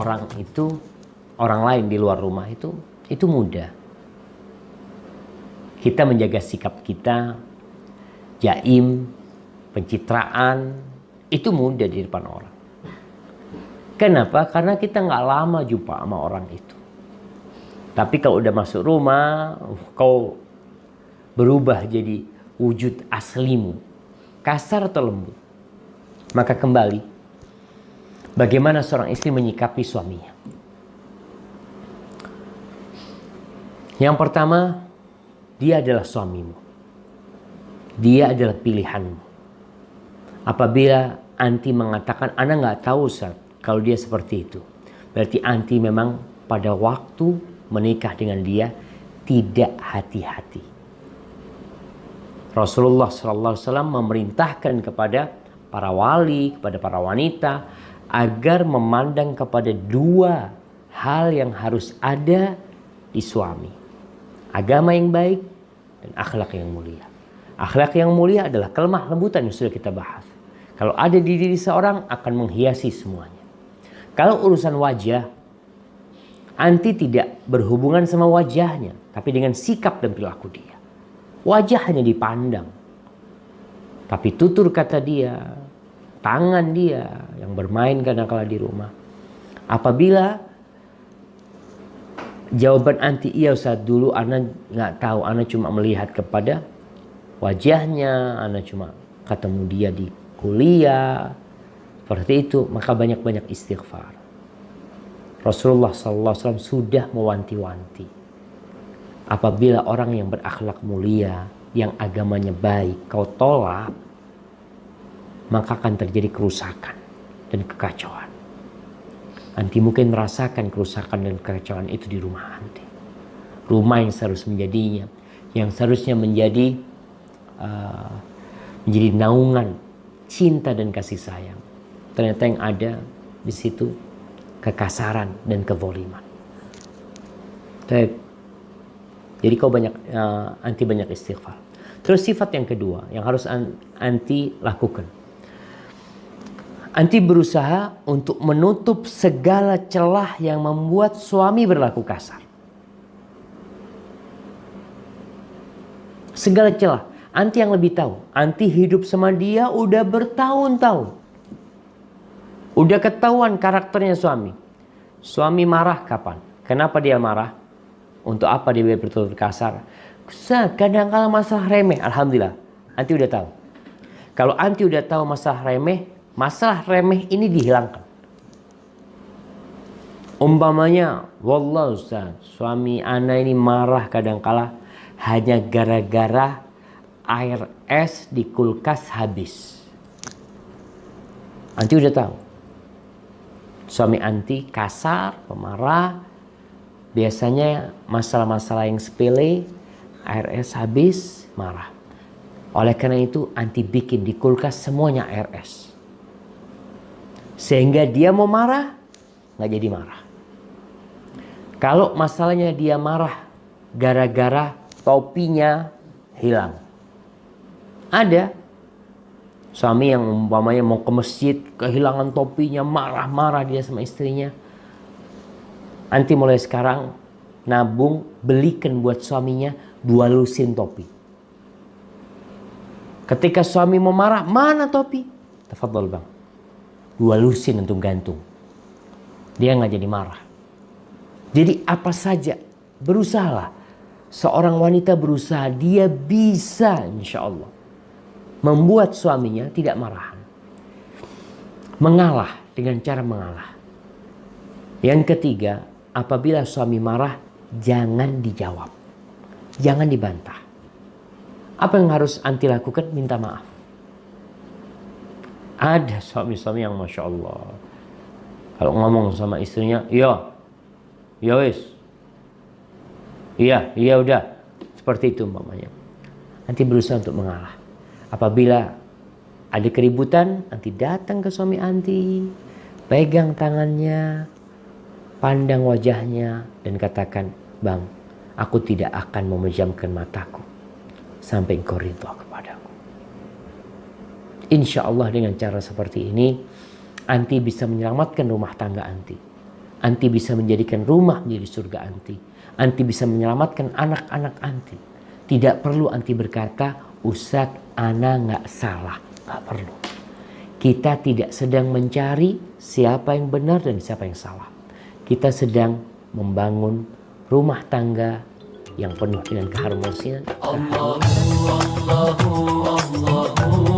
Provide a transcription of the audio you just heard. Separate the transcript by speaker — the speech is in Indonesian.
Speaker 1: orang itu, orang lain di luar rumah itu mudah. Kita menjaga sikap kita, jaim, pencitraan, itu mudah di depan orang. Kenapa? Karena kita nggak lama jumpa sama orang itu. Tapi kalau udah masuk rumah, kau berubah jadi wujud aslimu, kasar atau lembut. Maka kembali, bagaimana seorang istri menyikapi suaminya? Yang pertama, dia adalah suamimu. Dia adalah pilihanmu. Apabila anti mengatakan, Ana nggak tahu Ustaz, kalau dia seperti itu, berarti anti memang pada waktu menikah dengan dia tidak hati-hati. Rasulullah SAW memerintahkan kepada para wali, kepada para wanita agar memandang kepada dua hal yang harus ada di suami. Agama yang baik dan akhlak yang mulia. Akhlak yang mulia adalah kelemah lembutan yang sudah kita bahas. Kalau ada di diri seorang akan menghiasi semuanya. Kalau urusan wajah, anti tidak berhubungan sama wajahnya, tapi dengan sikap dan perilaku dia. Wajah hanya dipandang, tapi tutur kata dia, tangan dia yang bermain kadang-kala di rumah. Apabila jawaban anti, iya Ustaz, dulu Ana nggak tahu, Ana cuma melihat kepada wajahnya, Ana cuma ketemu dia di kuliah, seperti itu, maka banyak-banyak istighfar. Rasulullah SAW sudah mewanti-wanti. Apabila orang yang berakhlak mulia, yang agamanya baik, kau tolak, maka akan terjadi kerusakan dan kekacauan. Anti mungkin merasakan kerusakan dan kekacauan itu di rumah anti. Rumah yang seharusnya menjadi naungan cinta dan kasih sayang. Ternyata yang ada di situ kekasaran dan kezaliman. Jadi kau anti banyak istighfar. Terus sifat yang kedua yang harus anti lakukan. Anti berusaha untuk menutup segala celah yang membuat suami berlaku kasar. Segala celah. Anti yang lebih tahu. Anti hidup sama dia udah bertahun-tahun. Udah ketahuan karakternya suami. Suami marah kapan? Kenapa dia marah? Untuk apa dia bertutur kasar? Kadang-kala masalah remeh. Alhamdulillah, anti udah tahu. Kalau anti udah tahu masalah remeh ini dihilangkan. Umpamanya, wallah Ustaz, suami ana ini marah kadang-kala hanya gara-gara air es di kulkas habis. Anti udah tahu. Suami anti kasar, pemarah. Biasanya masalah-masalah yang sepele, air es habis, marah. Oleh karena itu anti bikin di kulkas semuanya air es. Sehingga dia mau marah, nggak jadi marah. Kalau masalahnya dia marah gara-gara topinya hilang. Ada suami yang umpamanya mau ke masjid, kehilangan topinya, marah-marah dia sama istrinya. Anti mulai sekarang nabung, belikan buat suaminya 2 lusin topi. Ketika suami mau marah, mana topi? Tafadhol bang, 2 lusin untuk gantung. Dia nggak jadi marah. Jadi apa saja, berusahalah. Seorang wanita berusaha, dia bisa insya Allah membuat suaminya tidak marahan. Mengalah dengan cara mengalah. Yang ketiga, apabila suami marah, jangan dijawab. Jangan dibantah. Apa yang harus anti lakukan? Minta maaf. Ada suami-suami yang Masya Allah, kalau ngomong sama istrinya, iya wis, iya udah. Seperti itu umpamanya. Anti berusaha untuk mengalah. Apabila ada keributan, anti datang ke suami anti, pegang tangannya, pandang wajahnya, dan katakan, bang, aku tidak akan memejamkan mataku sampai engkau ridha kepadaku. Insya Allah dengan cara seperti ini, anti bisa menyelamatkan rumah tangga anti. Anti bisa menjadikan rumah menjadi surga anti. Anti bisa menyelamatkan anak-anak anti. Tidak perlu anti berkata, Ustadz, ana nggak salah. Nggak perlu. Kita tidak sedang mencari siapa yang benar dan siapa yang salah. Kita sedang membangun rumah tangga yang penuh dengan keharmonisan. Allahu, Allahu, Allahu.